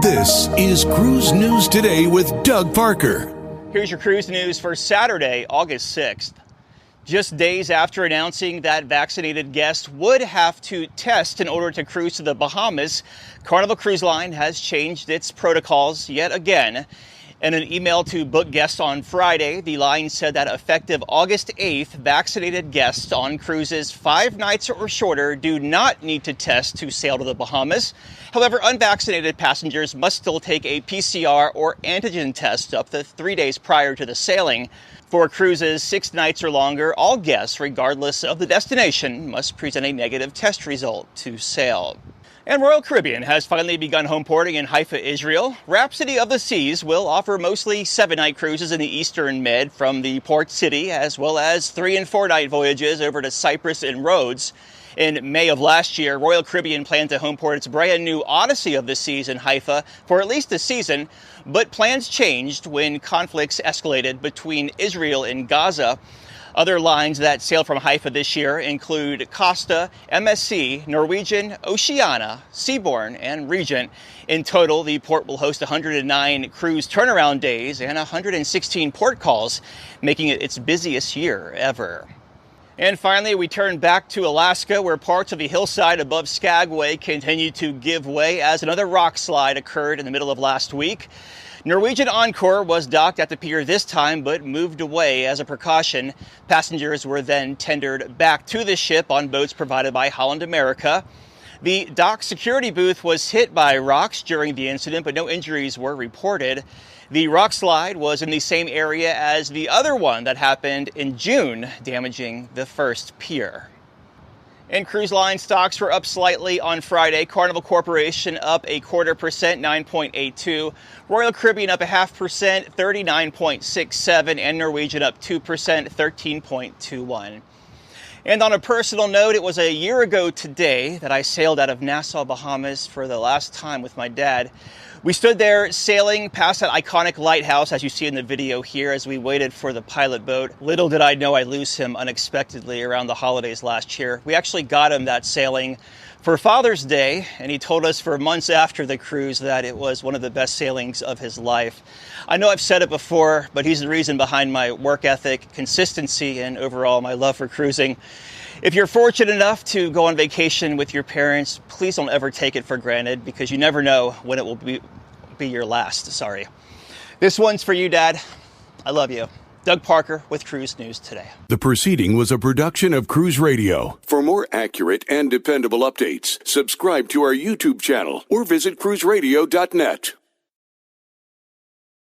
This is Cruise News Today with Doug Parker. Here's your cruise news for Saturday, August 6th. Just days after announcing that vaccinated guests would have to test in order to cruise to the Bahamas, Carnival Cruise Line has changed its protocols yet again. In an email to book guests on Friday, the line said that effective August 8th, vaccinated guests on cruises 5 nights or shorter do not need to test to sail to the Bahamas. However, unvaccinated passengers must still take a PCR or antigen test up to 3 days prior to the sailing. For cruises 6 nights or longer, all guests, regardless of the destination, must present a negative test result to sail. And Royal Caribbean has finally begun homeporting in Haifa, Israel. Rhapsody of the Seas will offer mostly 7-night cruises in the Eastern Med from the port city, as well as 3- and 4-night voyages over to Cyprus and Rhodes. In May of last year, Royal Caribbean planned to homeport its brand new Odyssey of the Seas in Haifa for at least a season, but plans changed when conflicts escalated between Israel and Gaza. Other lines that sail from Haifa this year include Costa, MSC, Norwegian, Oceania, Seabourn, and Regent. In total, the port will host 109 cruise turnaround days and 116 port calls, making it its busiest year ever. And finally, we turn back to Alaska, where parts of the hillside above Skagway continue to give way as another rock slide occurred in the middle of last week. Norwegian Encore was docked at the pier this time, but moved away as a precaution. Passengers were then tendered back to the ship on boats provided by Holland America. The dock security booth was hit by rocks during the incident, but no injuries were reported. The rock slide was in the same area as the other one that happened in June, damaging the first pier. And cruise line stocks were up slightly on Friday. Carnival Corporation up 0.25%, 9.82. Royal Caribbean up 0.5%, 39.67. And Norwegian up 2%, 13.21. And on a personal note, it was a year ago today that I sailed out of Nassau, Bahamas for the last time with my dad. We stood there sailing past that iconic lighthouse, as you see in the video here, as we waited for the pilot boat. Little did I know I'd lose him unexpectedly around the holidays last year. We actually got him that sailing for Father's Day, and he told us for months after the cruise that it was one of the best sailings of his life. I know I've said it before, but he's the reason behind my work ethic, consistency, and overall my love for cruising. If you're fortunate enough to go on vacation with your parents, please don't ever take it for granted, because you never know when it will be your last. Sorry. This one's for you, Dad. I love you. Doug Parker with Cruise News Today. The proceeding was a production of Cruise Radio. For more accurate and dependable updates, subscribe to our YouTube channel or visit cruiseradio.net.